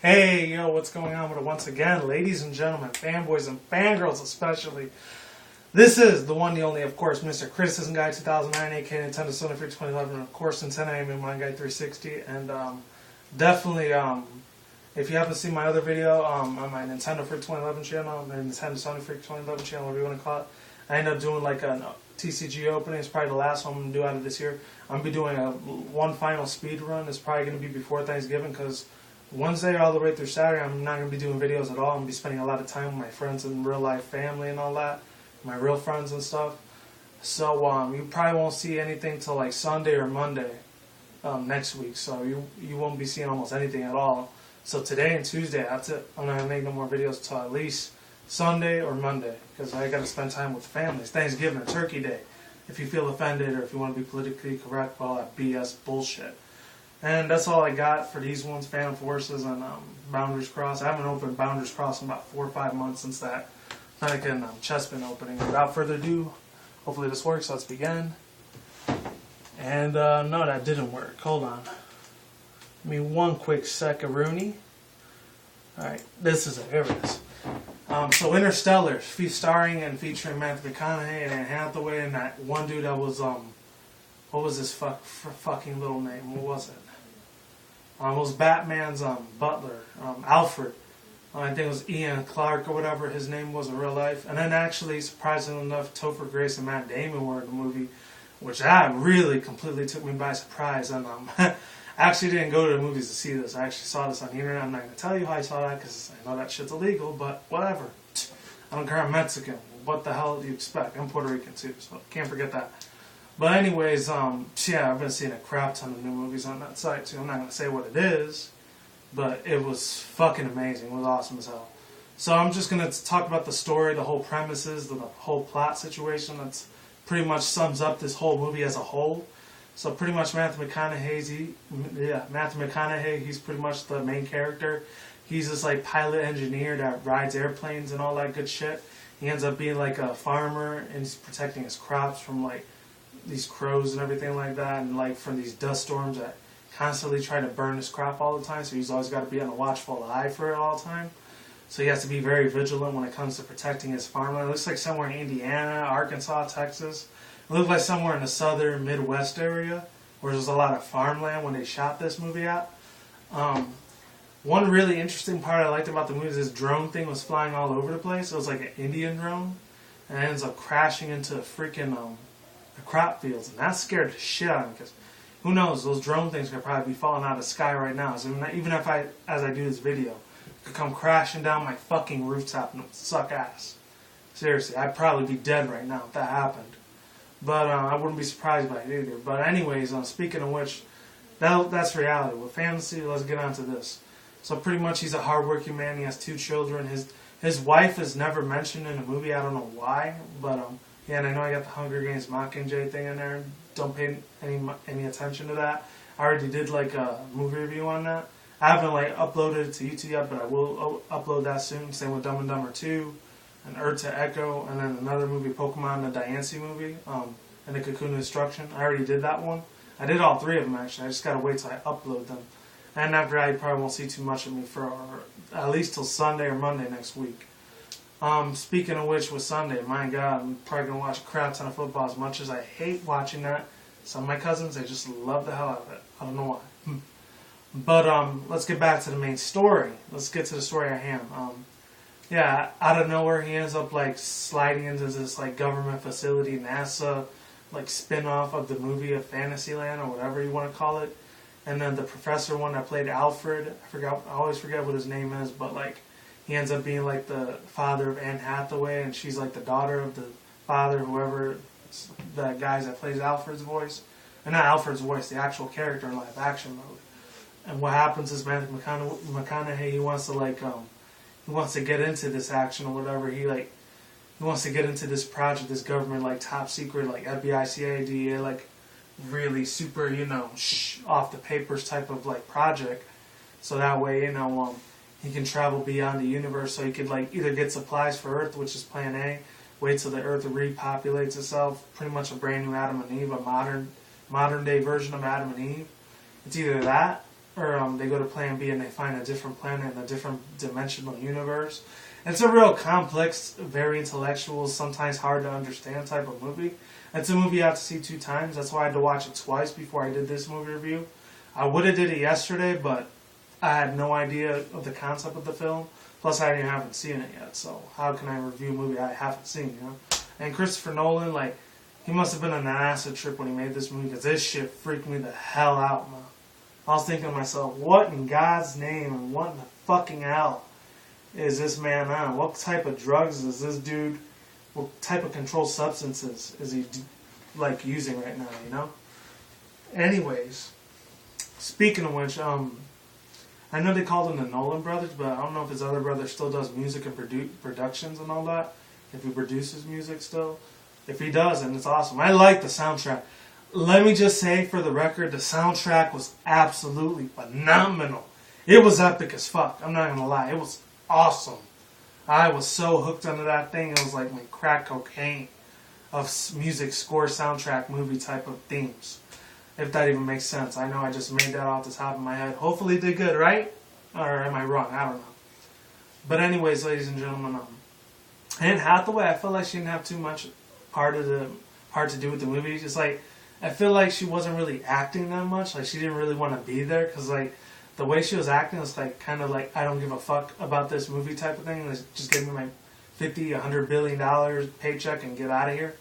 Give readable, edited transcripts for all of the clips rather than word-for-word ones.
Hey, yo, what's going on with it once again? Ladies and gentlemen, fanboys and fangirls especially. This is the one, the only, of course, Mr. Criticism Guy 2009, aka Nintendo Sony for 2011, and of course, Nintendo Anime Mind Guy 360. And definitely, if you haven't seen my other video on my Nintendo for 2011 channel, my Nintendo Sony for 2011 channel, whatever you want to call it, I ended up doing like a TCG opening. It's probably the last one I'm going to do out of this year. I'm going to be doing one final speed run. It's probably going to be before Thanksgiving because Wednesday all the way through Saturday, I'm not going to be doing videos at all. I'm going to be spending a lot of time with my friends and real life family and all that, my real friends and stuff. So you probably won't see anything till like Sunday or Monday next week. So you won't be seeing almost anything at all. So today and Tuesday, that's it. I'm not going to make no more videos till at least Sunday or Monday because I got to spend time with families. Thanksgiving or Turkey Day. If you feel offended or if you want to be politically correct, all that BS bullshit. And that's all I got for these ones, Phantom Forces and Boundaries Cross. I haven't opened Boundaries Cross in about 4 or 5 months since that Mannequin Chessman opening. Without further ado, hopefully this works. Let's begin. And no, that didn't work. Hold on. Give me one quick second, Alright, this is it. Here it is. So Interstellar, starring and featuring Matthew McConaughey and Anne Hathaway and that one dude that was, what was his fucking little name? What was it? It was Batman's butler, Alfred. I think it was Ian Clark or whatever his name was in real life. And then actually, surprisingly enough, Topher Grace and Matt Damon were in the movie, which that really completely took me by surprise. And I actually didn't go to the movies to see this. I actually saw this on the internet. I'm not going to tell you how I saw that because I know that shit's illegal, but whatever. I don't care, I'm Mexican. What the hell do you expect? I'm Puerto Rican too, so can't forget that. But anyways, yeah, I've been seeing a crap ton of new movies on that site too. I'm not going to say what it is, but it was fucking amazing. It was awesome as hell. So I'm just going to talk about the story, the whole premises, the whole plot situation. That's pretty much sums up this whole movie as a whole. So pretty much Matthew McConaughey, he's pretty much the main character. He's this like pilot engineer that rides airplanes and all that good shit. He ends up being like a farmer and he's protecting his crops from like these crows and everything like that, and like from these dust storms that constantly try to burn his crop all the time, so he's always got to be on a watchful eye for it all the time. So he has to be very vigilant when it comes to protecting his farmland. It looks like somewhere in Indiana, Arkansas, Texas. It looked like somewhere in the southern Midwest area where there's a lot of farmland when they shot this movie at. One really interesting part I liked about the movie is this drone thing was flying all over the place. It was like an Indian drone, and it ends up crashing into freaking the crop fields, and that scared the shit out of me because who knows, those drone things could probably be falling out of the sky right now. So even if as I do this video, it could come crashing down my fucking rooftop and it would suck ass. Seriously, I'd probably be dead right now if that happened. But I wouldn't be surprised by it either. But anyways, speaking of which, that's reality. With fantasy, let's get on to this. So pretty much he's a hardworking man. He has 2 children. His wife is never mentioned in the movie. I don't know why, but yeah, and I know I got the Hunger Games Mockingjay thing in there. Don't pay any attention to that. I already did like a movie review on that. I haven't like uploaded it to YouTube yet, but I will upload that soon. Same with Dumb and Dumber 2, and Urta Echo, and then another movie, Pokemon, the Diancie movie, and the Cocoon Destruction. I already did that one. I did all 3 of them actually. I just gotta wait till I upload them. And after that, you probably won't see too much of me for at least till Sunday or Monday next week. Speaking of which, with Sunday, my God, I'm probably going to watch a crap ton of football as much as I hate watching that. Some of my cousins, they just love the hell out of it. I don't know why. But let's get back to the main story. Let's get to the story at hand. Yeah, out of nowhere, he ends up like sliding into this like government facility, NASA, like spin-off of the movie of Fantasyland or whatever you want to call it. And then the professor one that played Alfred, I always forget what his name is, but like he ends up being like the father of Anne Hathaway, and she's like the daughter of the father, whoever the guys that plays Alfred's voice, and not Alfred's voice, the actual character in live action mode. And what happens is Matthew McConaughey, he wants to get into this action or whatever. He wants to get into this project, this government like top secret like FBI, CIA, DEA, like really super, off the papers type of like project. So that way, he can travel beyond the universe. So he could like either get supplies for Earth, which is Plan A, wait till the Earth repopulates itself, pretty much a brand new Adam and Eve, a modern day version of Adam and Eve. It's either that, or they go to Plan B and they find a different planet in a different dimensional universe. It's a real complex, very intellectual, sometimes hard to understand type of movie. It's a movie I have to see 2 times. That's why I had to watch it twice before I did this movie review. I would have did it yesterday, but I had no idea of the concept of the film. Plus, I haven't seen it yet, so how can I review a movie I haven't seen, you know? And Christopher Nolan, like, he must have been on an acid trip when he made this movie, because this shit freaked me the hell out, man. I was thinking to myself, what in God's name and what in the fucking hell is this man on? What type of drugs is this dude, what type of controlled substances is he, like, using right now, you know? Anyways, speaking of which, I know they called them the Nolan brothers, but I don't know if his other brother still does music and productions and all that. If he produces music still. If he does, then it's awesome. I like the soundtrack. Let me just say, for the record, the soundtrack was absolutely phenomenal. It was epic as fuck. I'm not going to lie. It was awesome. I was so hooked onto that thing. It was like my crack cocaine of music, score, soundtrack, movie type of themes. If that even makes sense. I know I just made that off the top of my head. Hopefully it did good, right? Or am I wrong? I don't know. But anyways, ladies and gentlemen, Anne Hathaway, I feel like she didn't have too much part to do with the movie. Just like, I feel like she wasn't really acting that much. Like, she didn't really want to be there. Because, like, the way she was acting was, like, kind of like, I don't give a fuck about this movie type of thing. Just give me my $50, $100 billion paycheck and get out of here.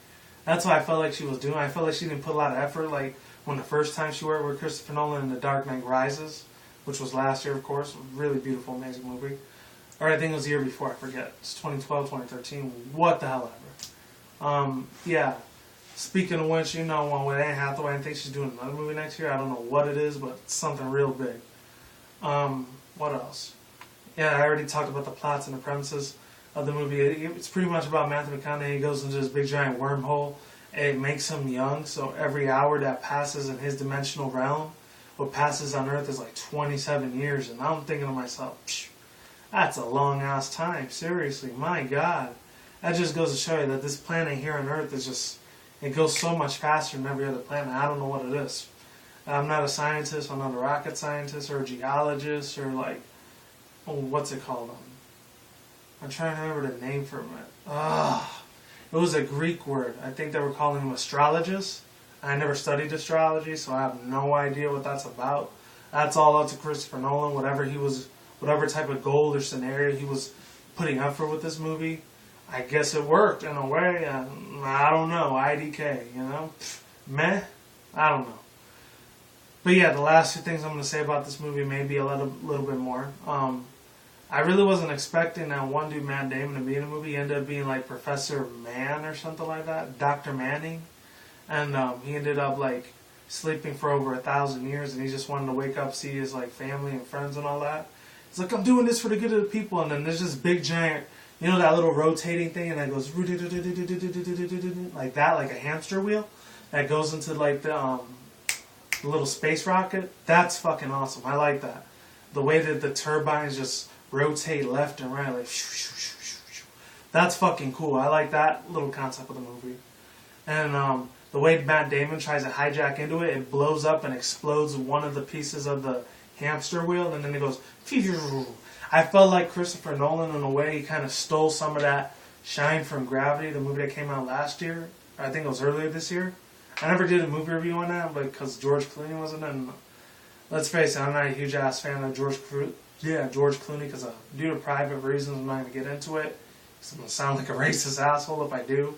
That's what I felt like she was doing. I felt like she didn't put a lot of effort. Like, when the first time she worked with Christopher Nolan in The Dark Knight Rises, which was last year, of course. Really beautiful, amazing movie. Or I think it was the year before, I forget. It's 2012, 2013, what the hell ever. Yeah. Speaking of which, you know, with Anne Hathaway, I think she's doing another movie next year. I don't know what it is, but it's something real big. What else? Yeah, I already talked about the plots and the premises of the movie. It's pretty much about Matthew McConaughey. He goes into this big giant wormhole. It makes him young, so every hour that passes in his dimensional realm, what passes on Earth is like 27 years. And I'm thinking to myself, that's a long-ass time. Seriously, my God. That just goes to show you that this planet here on Earth is just, it goes so much faster than every other planet. I don't know what it is. I'm not a scientist. I'm not a rocket scientist or a geologist or like, what's it called? I'm trying to remember the name for it. It was a Greek word. I think they were calling him astrologist. I never studied astrology, so I have no idea what that's about. That's all up to Christopher Nolan. Whatever type of goal or scenario he was putting up for with this movie, I guess it worked in a way. I don't know. IDK, you know? Meh? I don't know. But yeah, the last 2 things I'm going to say about this movie may be a little bit more. I really wasn't expecting that one dude, Matt Damon, to be in a movie. He ended up being like Professor Mann or something like that. Dr. Manning. And he ended up like sleeping for over 1,000 years, and he just wanted to wake up, see his like family and friends and all that. He's like, I'm doing this for the good of the people. And then there's this big giant, you know, that little rotating thing, and that goes like that, like a hamster wheel that goes into like the little space rocket. That's fucking awesome. I like that. The way that the turbines just rotate left and right, like that's fucking cool. I like that little concept of the movie. And the way Matt Damon tries to hijack into it, it blows up and explodes one of the pieces of the hamster wheel, and then it goes. I felt like Christopher Nolan, in a way, he kind of stole some of that shine from Gravity, the movie that came out last year. I think it was earlier this year. I never did a movie review on that, but because George Clooney wasn't in. Let's face it, I'm not a huge ass fan of George Clooney, because due to private reasons, I'm not going to get into it. Because I'm going to sound like a racist asshole if I do.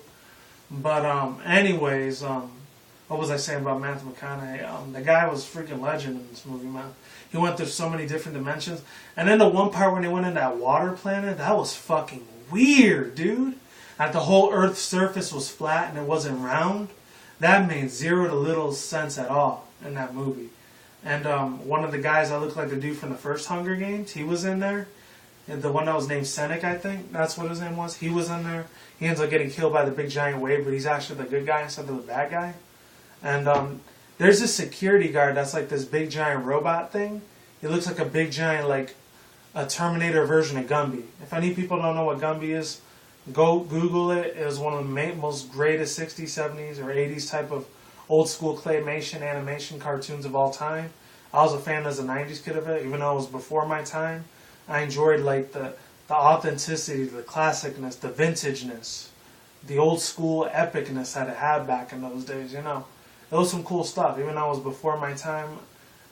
But anyways, what was I saying about Matthew McConaughey? The guy was freaking legend in this movie, man. He went through so many different dimensions. And then the one part when they went in that water planet, that was fucking weird, dude. That the whole Earth's surface was flat and it wasn't round. That made zero to little sense at all in that movie. And one of the guys that looked like the dude from the first Hunger Games, he was in there. And the one that was named Senek, I think, that's what his name was. He was in there. He ends up getting killed by the big giant wave, but he's actually the good guy instead of the bad guy. And there's this security guard that's like this big giant robot thing. He looks like a big giant, like a Terminator version of Gumby. If any people don't know what Gumby is, go Google it. It was one of the most greatest 60s, 70s, or 80s type of old school claymation animation cartoons of all time. I was a fan as a '90s kid of it, even though it was before my time. I enjoyed like the authenticity, the classicness, the vintageness, the old school epicness that it had back in those days. You know, it was some cool stuff. Even though it was before my time,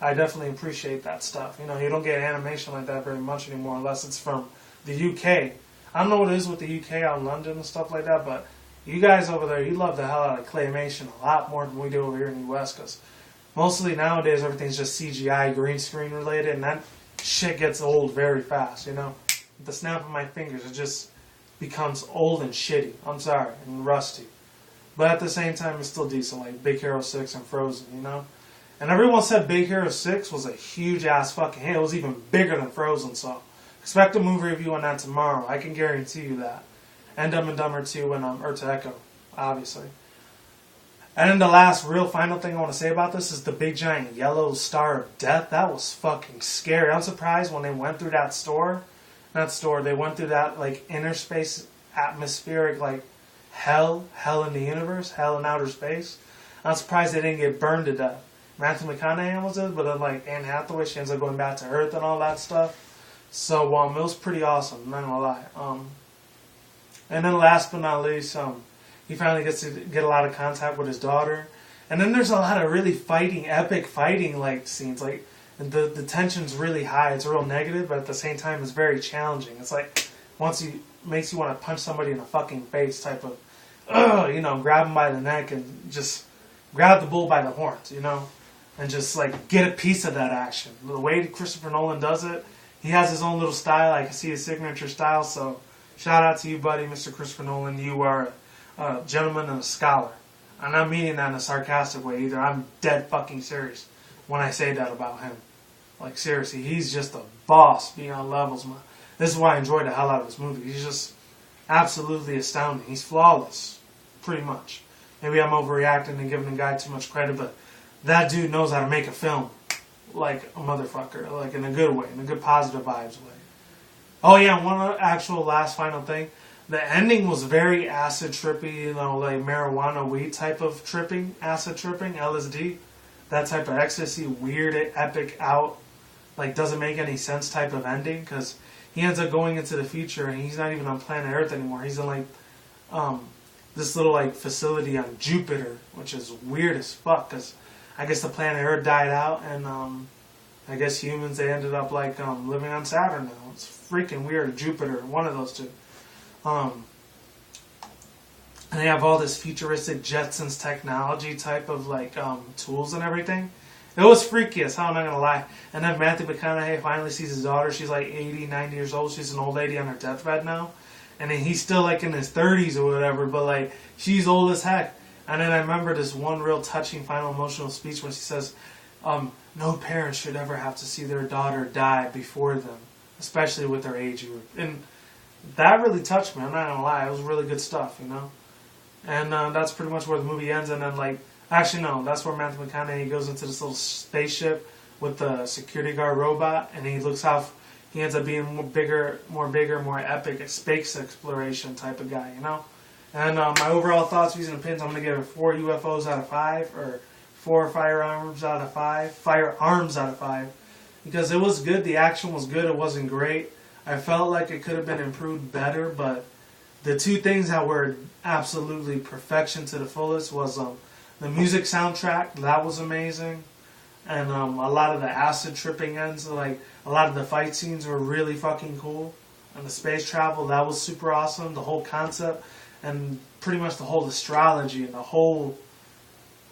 I definitely appreciate that stuff. You know, you don't get animation like that very much anymore unless it's from the UK. I don't know what it is with the UK out in London and stuff like that, but you guys over there, you love the hell out of claymation a lot more than we do over here in the US, because mostly nowadays everything's just CGI, green screen related, and that shit gets old very fast, you know? With the snap of my fingers, it just becomes old and shitty. I'm sorry, and rusty. But at the same time, it's still decent, like Big Hero 6 and Frozen, you know? And everyone said Big Hero 6 was a huge ass fucking hit. It was even bigger than Frozen, so expect a movie review on that tomorrow. I can guarantee you that. And Dumb and Dumber 2 and Earth to Echo, obviously. And then the last real final thing I want to say about this is the big giant yellow star of death. That was fucking scary. I'm surprised when they went through that they went through that like inner space atmospheric like hell in the universe, hell in outer space. I'm surprised they didn't get burned to death. Matthew McConaughey was it, but then like Anne Hathaway, she ends up going back to Earth and all that stuff. So it was pretty awesome, I'm not gonna lie. And then last but not least, he finally gets to get a lot of contact with his daughter. And then there's a lot of really epic fighting like scenes. Like the tension's really high. It's real negative, but at the same time it's very challenging. It's like makes you want to punch somebody in the fucking face type of, you know, grab him by the neck and just grab the bull by the horns, you know, and just like get a piece of that action. The way Christopher Nolan does it, he has his own little style. I can see his signature style. So shout out to you, buddy, Mr. Christopher Nolan. You are a gentleman and a scholar. I'm not meaning that in a sarcastic way either. I'm dead fucking serious when I say that about him. Like, seriously, he's just a boss beyond levels, man. This is why I enjoyed the hell out of this movie. He's just absolutely astounding. He's flawless, pretty much. Maybe I'm overreacting and giving the guy too much credit, but that dude knows how to make a film like a motherfucker, like in a good way, in a good positive vibes way. Oh yeah, one actual last final thing. The ending was very acid trippy, you know, like marijuana weed type of tripping, acid tripping, LSD. That type of ecstasy, weird, epic out, like doesn't make any sense type of ending, because he ends up going into the future and he's not even on planet Earth anymore. He's in like this little like facility on Jupiter, which is weird as fuck, because I guess the planet Earth died out and I guess humans, they ended up like living on Saturn now. It's freaking weird. Jupiter, one of those two. And they have all this futuristic Jetsons technology type of like tools and everything. It was freaky as hell, I'm not gonna lie. And then Matthew McConaughey finally sees his daughter. She's like 80, 90 years old. She's an old lady on her deathbed now. And then he's still like in his 30s or whatever, but like she's old as heck. And then I remember this one real touching final emotional speech when she says, no parents should ever have to see their daughter die before them, especially with their age group. And that really touched me, I'm not gonna lie. It was really good stuff, you know? And that's pretty much where the movie ends. And then like, actually no, that's where Matthew McConaughey goes into this little spaceship with the security guard robot, and he looks out, he ends up being more epic, a space exploration type of guy, you know? And my overall thoughts, views, and opinions, I'm going to give it 4 UFOs out of 5, or 4 firearms out of 5, because it was good, the action was good, it wasn't great. I felt like it could have been improved better, but the two things that were absolutely perfection to the fullest was the music soundtrack, that was amazing, and a lot of the acid tripping ends, like a lot of the fight scenes were really fucking cool, and the space travel, that was super awesome, the whole concept, and pretty much the whole astrology and the whole,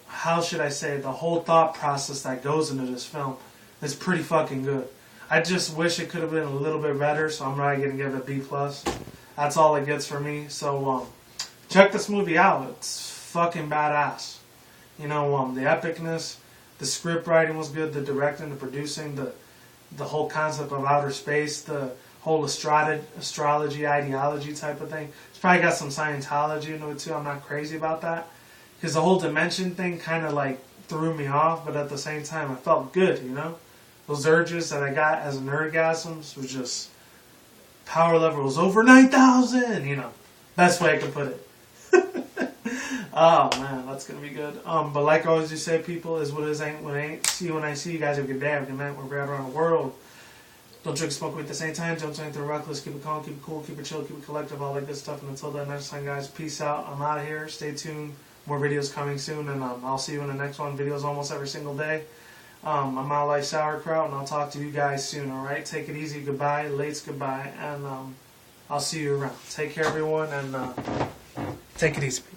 how should I say, the whole thought process that goes into this film is pretty fucking good. I just wish it could have been a little bit better, so I'm probably going to give it a B+. That's all it gets for me. So check this movie out. It's fucking badass. You know, the epicness, the script writing was good, the directing, the producing, the whole concept of outer space, the whole astrology, ideology type of thing. It's probably got some Scientology into it too. I'm not crazy about that, because the whole dimension thing kind of like threw me off, but at the same time, I felt good, you know? Those urges that I got as an orgasms was just, power level was over 9,000, you know? Best way I can put it. Oh man, that's gonna be good. But like I always do say, people, is what is ain't what ain't. See you when I see you guys. Have a good day. Have a good night. We're out around the world. Don't drink, smoke weed at the same time. Don't drink the reckless. Keep it calm. Keep it cool. Keep it chill. Keep it collective. All that good stuff. And until then, next time, guys. Peace out. I'm out of here. Stay tuned. More videos coming soon, and I'll see you in the next one. Videos almost every single day. I'm out like sauerkraut, and I'll talk to you guys soon. All right. Take it easy. Goodbye. Lates. Goodbye. And I'll see you around. Take care, everyone, and take it easy, people.